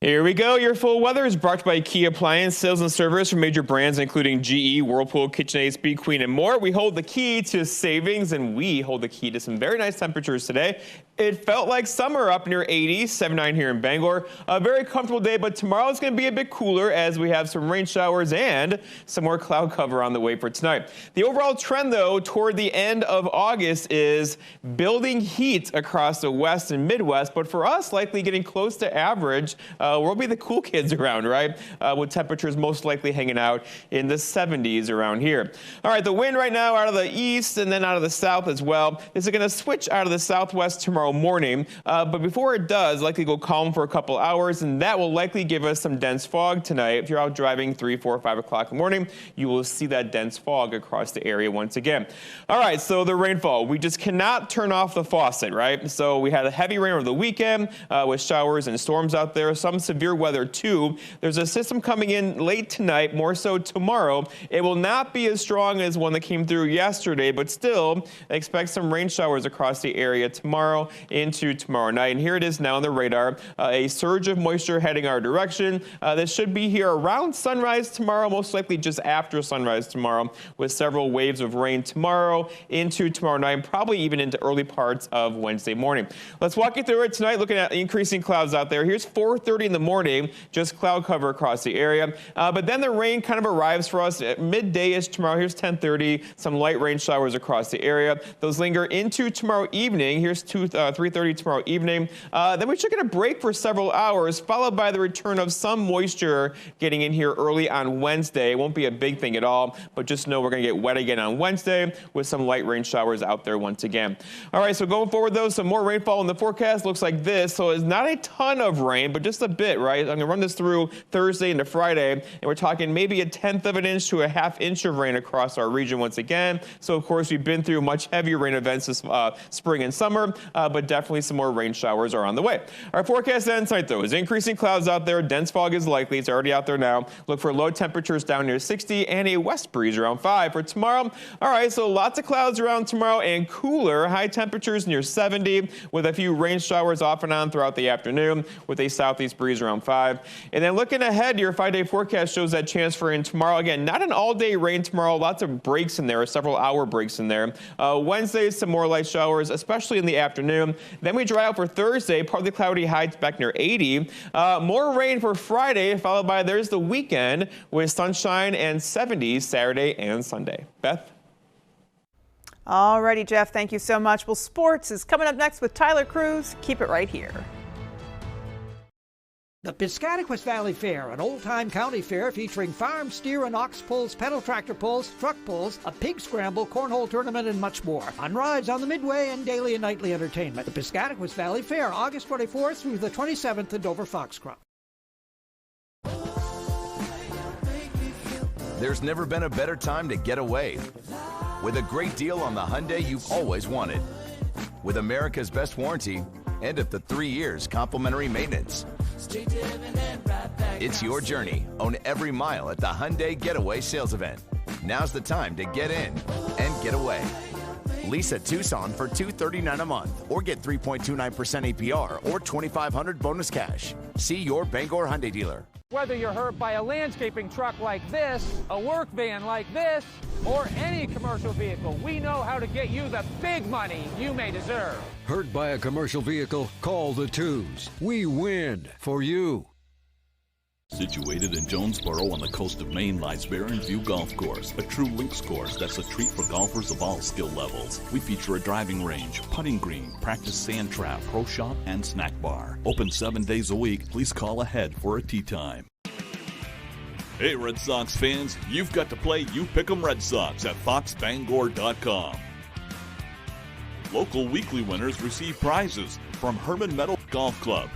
Here we go. Your full weather is brought to you by Key Appliance, sales and service from major brands including GE, Whirlpool, KitchenAid, Speed Queen, and more. We hold the key to savings, and we hold the key to some very nice temperatures today. It felt like summer up near 80, 79 here in Bangor. A very comfortable day, but tomorrow is going to be a bit cooler as we have some rain showers and some more cloud cover on the way for tonight. The overall trend, though, toward the end of August is building heat across the west and Midwest, but for us, likely getting close to average. We'll be the cool kids around, right? With temperatures most likely hanging out in the 70s around here. All right, the wind right now out of the east and then out of the south as well. This is going to switch out of the southwest tomorrow morning, but before it does, likely go calm for a couple hours, and that will likely give us some dense fog tonight. If you're out driving 3, 4, 5 o'clock in the morning, you will see that dense fog across the area once again. All right, so the rainfall. We just cannot turn off the faucet, right? So we had a heavy rain over the weekend with showers and storms out there. Some severe weather too. There's a system coming in late tonight, more so tomorrow. It will not be as strong as one that came through yesterday, but still expect some rain showers across the area tomorrow into tomorrow night. And here it is now on the radar, a surge of moisture heading our direction. This should be here around sunrise tomorrow, most likely just after sunrise tomorrow, with several waves of rain tomorrow into tomorrow night, and probably even into early parts of Wednesday morning. Let's walk you through it tonight, looking at increasing clouds out there. Here's 4:30 in the morning, just cloud cover across the area. But then the rain kind of arrives for us at midday-ish tomorrow. Here's 10:30, some light rain showers across the area. Those linger into tomorrow evening. Here's 3:30 tomorrow evening. Then we should get a break for several hours, followed by the return of some moisture getting in here early on Wednesday. It won't be a big thing at all, but just know we're going to get wet again on Wednesday with some light rain showers out there once again. All right, so going forward, though, some more rainfall in the forecast looks like this. So it's not a ton of rain, but just a bit, right? I'm going to run this through Thursday into Friday, and we're talking maybe 1/10 of an inch to 1/2 inch of rain across our region once again. So, of course, we've been through much heavier rain events this spring and summer, but definitely some more rain showers are on the way. Our forecast then tonight, though, is increasing clouds out there. Dense fog is likely. It's already out there now. Look for low temperatures down near 60 and a west breeze around 5 for tomorrow. All right, so lots of clouds around tomorrow and cooler. High temperatures near 70 with a few rain showers off and on throughout the afternoon with a southeast breeze around 5. And then looking ahead, your 5-day forecast shows that chance for rain tomorrow. Again, not an all-day rain tomorrow. Lots of breaks in there, several hour breaks in there. Wednesday, some more light showers, especially in the afternoon. Then we dry out for Thursday, partly cloudy, highs back near 80. More rain for Friday, followed by there's the weekend with sunshine and 70s Saturday and Sunday. Beth? All righty, Jeff, thank you so much. Well, sports is coming up next with Tyler Cruz. Keep it right here. The Piscataquis Valley Fair, an old-time county fair featuring farm, steer, and ox pulls, pedal tractor pulls, truck pulls, a pig scramble, cornhole tournament, and much more. On rides on the Midway and daily and nightly entertainment. The Piscataquis Valley Fair, August 24th through the 27th in Dover Foxcroft. There's never been a better time to get away. With a great deal on the Hyundai you've always wanted. With America's best warranty and up to 3 years complimentary maintenance. It's your journey. Own every mile at the Hyundai Getaway Sales Event. Now's the time to get in and get away. Lease a Tucson for $239 a month or get 3.29% APR or $2,500 bonus cash. See your Bangor Hyundai dealer. Whether you're hurt by a landscaping truck like this, a work van like this, or any commercial vehicle, we know how to get you the big money you may deserve. Hurt by a commercial vehicle? Call the Twos. We win for you. Situated in Jonesboro on the coast of Maine lies Barren View Golf Course, a true links course that's a treat for golfers of all skill levels. We feature a driving range, putting green, practice sand trap, pro shop, and snack bar. Open 7 days a week. Please call ahead for a tee time. Hey Red Sox fans, you've got to play You Pick'em Red Sox at foxbangor.com. Local weekly winners receive prizes from Herman Meadow Golf Club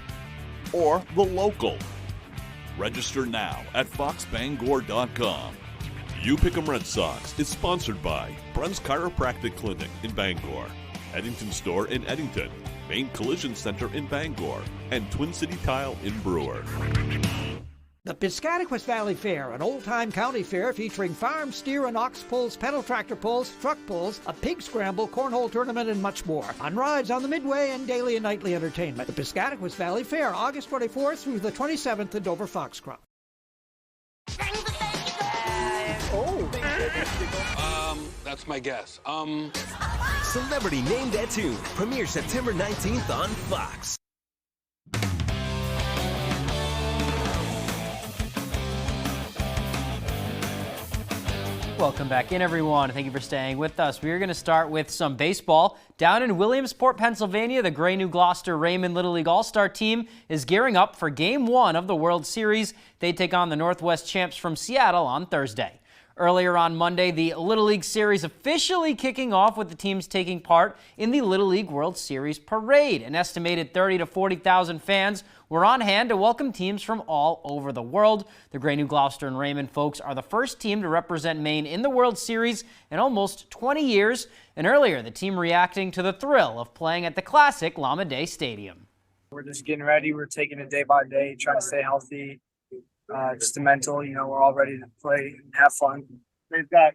or The Local. Register now at foxbangor.com. You Pick'em Red Sox is sponsored by Brent's Chiropractic Clinic in Bangor, Eddington Store in Eddington, Maine Collision Center in Bangor, and Twin City Tile in Brewer. The Piscataquis Valley Fair, an old-time county fair featuring farm, steer, and ox pulls, pedal tractor pulls, truck pulls, a pig scramble, cornhole tournament, and much more. On rides on the Midway and daily and nightly entertainment. The Piscataquis Valley Fair, August 24th through the 27th in Dover Foxcroft. That's my guess. Celebrity Name That Tune premieres September 19th on Fox. Welcome back in, everyone. Thank you for staying with us. We are going to start with some baseball. Down in Williamsport, Pennsylvania, the Gray New Gloucester Raymond Little League All-Star team is gearing up for Game 1 of the World Series. They take on the Northwest champs from Seattle on Thursday. Earlier on Monday, the Little League Series officially kicking off with the teams taking part in the Little League World Series Parade. An estimated 30,000 to 40,000 fans were on hand to welcome teams from all over the world. The Gray New Gloucester and Raymond folks are the first team to represent Maine in the World Series in almost 20 years. And earlier, the team reacting to the thrill of playing at the classic Llama Day Stadium. We're just getting ready. We're taking it day by day, trying to stay healthy. Just a mental, we're all ready to play and have fun. They've got,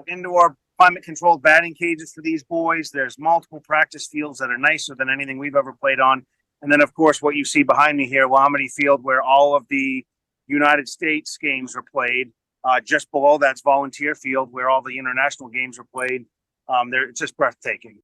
indoor climate-controlled batting cages for these boys. There's multiple practice fields that are nicer than anything we've ever played on. And then, of course, what you see behind me here, Lamity Field, where all of the United States games are played. Just below that's Volunteer Field, where all the international games are played. It's just breathtaking.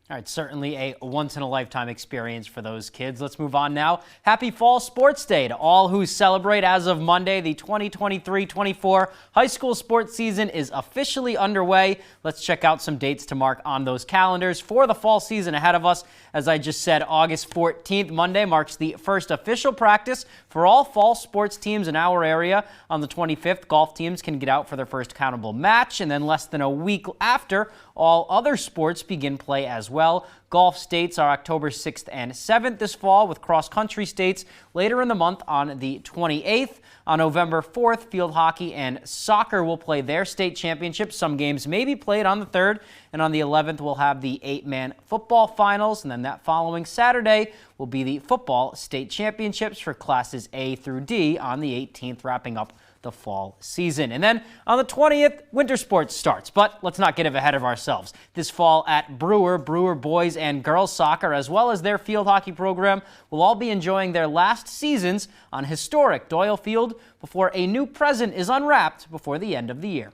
All right, certainly a once-in-a-lifetime experience for those kids. Let's move on now. Happy Fall Sports Day to all who celebrate. As of Monday, the 2023-24 high school sports season is officially underway. Let's check out some dates to mark on those calendars for the fall season ahead of us. As I just said, August 14th, Monday, marks the first official practice for all fall sports teams in our area. On the 25th, golf teams can get out for their first countable match, and then less than a week after, all other sports begin play as well. Golf states are October 6th and 7th this fall, with cross-country states later in the month on the 28th. On November 4th, field hockey and soccer will play their state championships. Some games may be played on the 3rd, and on the 11th, we'll have the 8-man football finals, and then that following Saturday will be the football state championships for classes A through D on the 18th, wrapping up the fall season. And then on the 20th, winter sports starts. But let's not get ahead of ourselves. This fall at Brewer boys and girls soccer, as well as their field hockey program, will all be enjoying their last seasons on historic Doyle Field before a new present is unwrapped before the end of the year.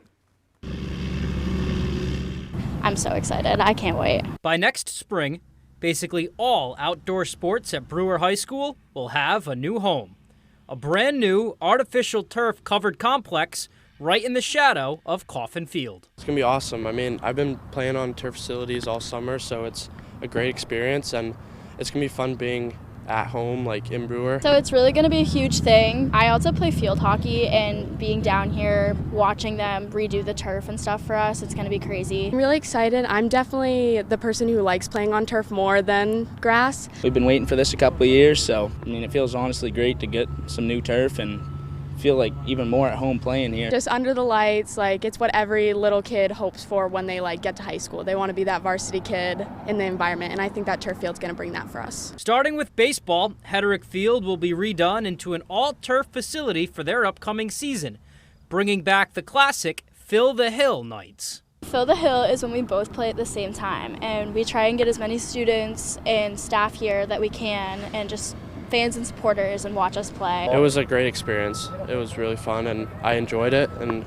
I'm so excited. I can't wait. By next spring, basically all outdoor sports at Brewer High School will have a new home. A brand new artificial turf covered complex right in the shadow of Coffin Field. It's going to be awesome. I mean, I've been playing on turf facilities all summer, so it's a great experience, and it's going to be fun being at home, like in Brewer. So it's really going to be a huge thing. I also play field hockey, and being down here, watching them redo the turf and stuff for us, it's going to be crazy. I'm really excited. I'm definitely the person who likes playing on turf more than grass. We've been waiting for this a couple of years, so I mean, it feels honestly great to get some new turf and feel like even more at home playing here. Just under the lights, like it's what every little kid hopes for when they like get to high school. They want to be that varsity kid in the environment, and I think that turf field's going to bring that for us. Starting with baseball, Hedrick Field will be redone into an all-turf facility for their upcoming season, bringing back the classic Fill the Hill nights. Fill the Hill is when we both play at the same time, and we try and get as many students and staff here that we can, and just fans and supporters, and watch us play. It was a great experience. It was really fun, and I enjoyed it, and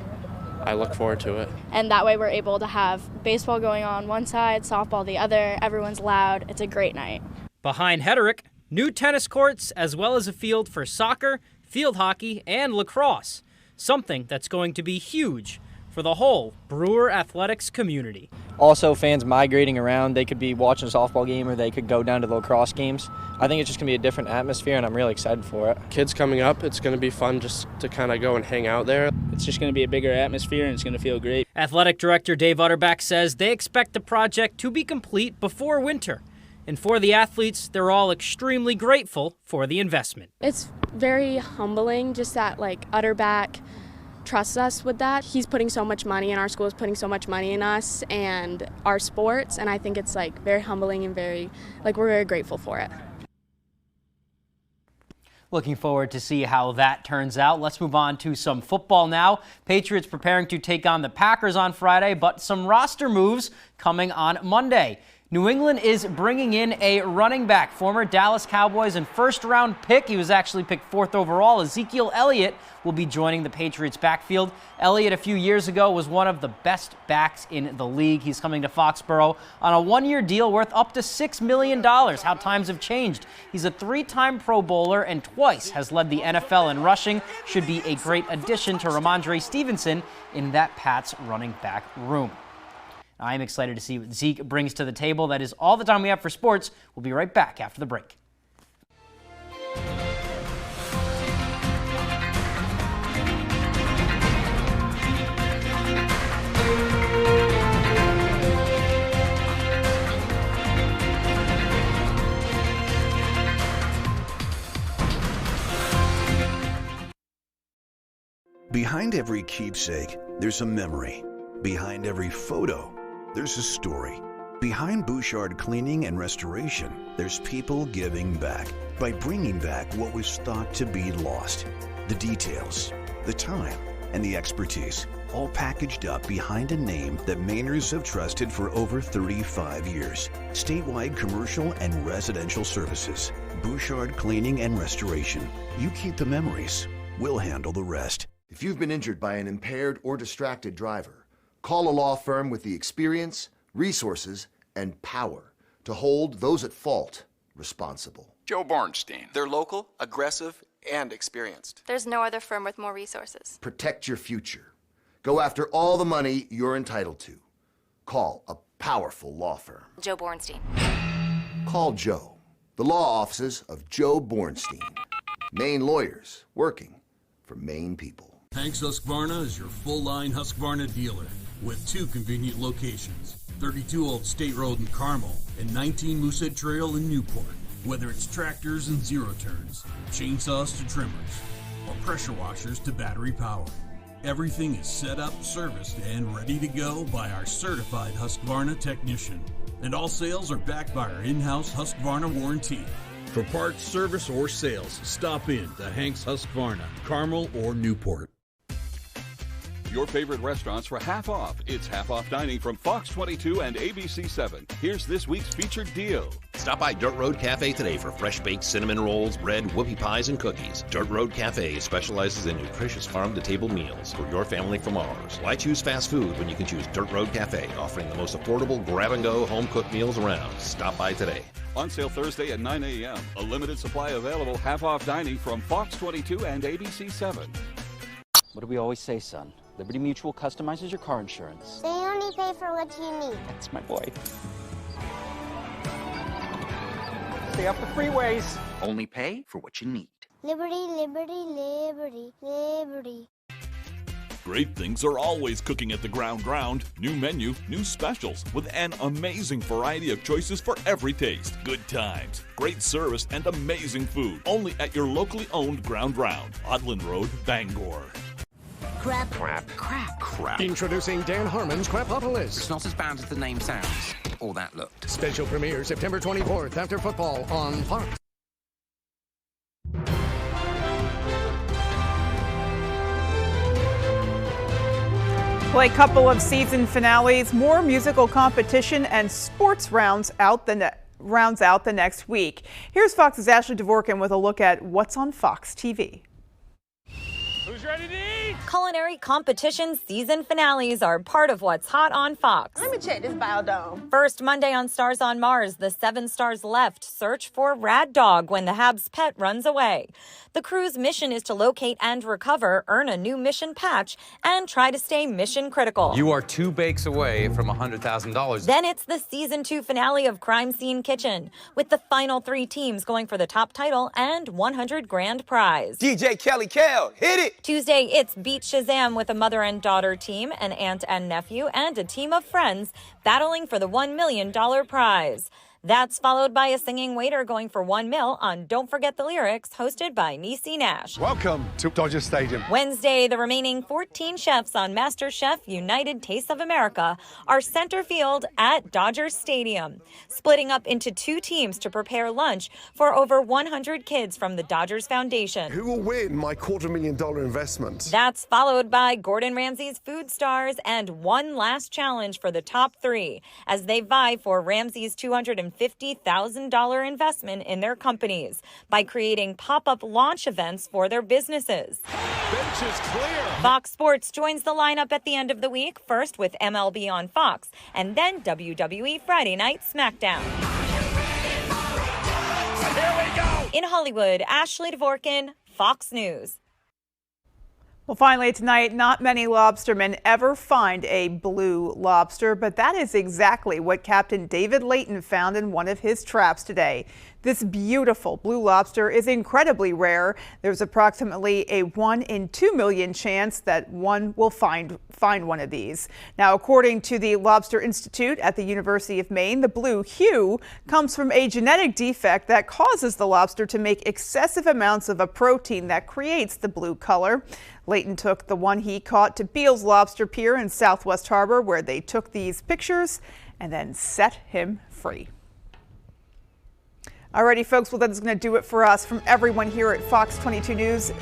I look forward to it. And that way we're able to have baseball going on one side, softball the other. Everyone's loud. It's a great night. Behind Hedrick, new tennis courts as well as a field for soccer, field hockey, and lacrosse, something that's going to be huge for the whole Brewer athletics community. Also, fans migrating around, they could be watching a softball game or they could go down to the lacrosse games. I think it's just going to be a different atmosphere, and I'm really excited for it. Kids coming up, it's going to be fun just to kind of go and hang out there. It's just going to be a bigger atmosphere, and it's going to feel great. Athletic Director Dave Utterback says they expect the project to be complete before winter. And for the athletes, they're all extremely grateful for the investment. It's very humbling just that like Utterback trusts us with that. He's putting so much money, and our school is putting so much money in us and our sports, and I think it's like very humbling and we're very grateful for it. Looking forward to see how that turns out. Let's move on to some football now. Patriots preparing to take on the Packers on Friday, but some roster moves coming on Monday. New England is bringing in a running back, former Dallas Cowboys and first-round pick. He was actually picked 4th overall. Ezekiel Elliott will be joining the Patriots backfield. Elliott a few years ago was one of the best backs in the league. He's coming to Foxborough on a one-year deal worth up to $6 million. How times have changed. He's a 3-time Pro Bowler and twice has led the NFL in rushing. Should be a great addition to Ramondre Stevenson in that Pats running back room. I'm excited to see what Zeke brings to the table. That is all the time we have for sports. We'll be right back after the break. Behind every keepsake, there's a memory. Behind every photo, there's a story. Behind Bouchard Cleaning and Restoration, there's people giving back by bringing back what was thought to be lost. The details, the time, and the expertise, all packaged up behind a name that Mainers have trusted for over 35 years. Statewide commercial and residential services. Bouchard Cleaning and Restoration. You keep the memories. We'll handle the rest. If you've been injured by an impaired or distracted driver, call a law firm with the experience, resources, and power to hold those at fault responsible. Joe Bornstein. They're local, aggressive, and experienced. There's no other firm with more resources. Protect your future. Go after all the money you're entitled to. Call a powerful law firm. Joe Bornstein. Call Joe. The law offices of Joe Bornstein. Maine lawyers working for Maine people. Hanks Husqvarna is your full-line Husqvarna dealer with 2 convenient locations, 32 Old State Road in Carmel and 19 Moosehead Trail in Newport. Whether it's tractors and zero-turns, chainsaws to trimmers, or pressure washers to battery power, everything is set up, serviced, and ready to go by our certified Husqvarna technician. And all sales are backed by our in-house Husqvarna warranty. For parts, service, or sales, stop in to Hanks Husqvarna, Carmel or Newport. Your favorite restaurants for half off. It's half off dining from Fox 22 and ABC 7. Here's this week's featured deal. Stop by Dirt Road Cafe today for fresh baked cinnamon rolls, bread, whoopie pies, and cookies. Dirt Road Cafe specializes in nutritious farm-to-table meals for your family from ours. Why choose fast food when you can choose Dirt Road Cafe, offering the most affordable grab-and-go home-cooked meals around? Stop by today. On sale Thursday at 9 a.m. A limited supply available half off dining from Fox 22 and ABC 7. What do we always say, son? Liberty Mutual customizes your car insurance. They only pay for what you need. That's my boy. Stay off the freeways. Only pay for what you need. Liberty, liberty, liberty, liberty. Great things are always cooking at the Ground. New menu, new specials, with an amazing variety of choices for every taste. Good times, great service, and amazing food. Only at your locally owned Ground. Odland Road, Bangor. Crap. Introducing Dan Harmon's Crapopolis. It's not as bad as the name sounds, or that looked. Special premiere September 24th after football on Fox. Play couple of season finales, more musical competition, and sports rounds out the next week. Here's Fox's Ashley Dvorkin with a look at what's on Fox TV. Who's ready to eat? Culinary competition season finales are part of what's hot on Fox. Let me check this biodome. First Monday on Stars on Mars, the 7 stars left search for Rad Dog when the Habs pet runs away. The crew's mission is to locate and recover, earn a new mission patch, and try to stay mission critical. You are 2 bakes away from $100,000. Then it's the season 2 finale of Crime Scene Kitchen, with the final 3 teams going for the top title and $100 grand prize. DJ Kelly Kell, hit it! Tuesday, it's Beat Shazam with a mother and daughter team, an aunt and nephew, and a team of friends battling for the $1 million prize. That's followed by a singing waiter going for $1 million on Don't Forget the Lyrics, hosted by Niecy Nash. Welcome to Dodger Stadium. Wednesday, the remaining 14 chefs on MasterChef United Tastes of America are center field at Dodger Stadium, splitting up into 2 teams to prepare lunch for over 100 kids from the Dodgers Foundation. Who will win my $250,000 investment? That's followed by Gordon Ramsay's Food Stars and one last challenge for the top 3 as they vie for Ramsay's $250,000 investment in their companies by creating pop-up launch events for their businesses. Bench is clear. Fox Sports joins the lineup at the end of the week, first with MLB on Fox, and then WWE Friday Night SmackDown. Here we go. In Hollywood, Ashley Dvorkin, Fox News. Well, finally tonight, not many lobstermen ever find a blue lobster, but that is exactly what Captain David Layton found in one of his traps today. This beautiful blue lobster is incredibly rare. There's approximately a 1 in 2 million chance that one will find one of these. Now, according to the Lobster Institute at the University of Maine, the blue hue comes from a genetic defect that causes the lobster to make excessive amounts of a protein that creates the blue color. Layton took the one he caught to Beals Lobster Pier in Southwest Harbor, where they took these pictures and then set him free. Alrighty, folks, well, that is going to do it for us. From everyone here at Fox 22 News,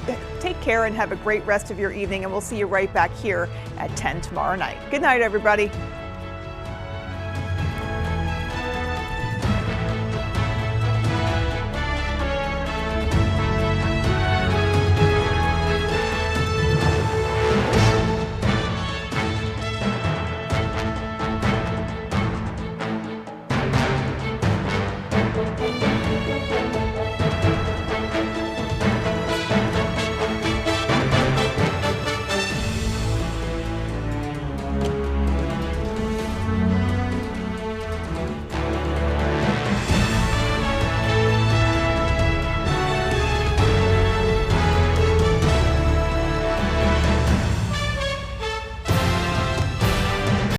take care and have a great rest of your evening, and we'll see you right back here at 10 tomorrow night. Good night, everybody.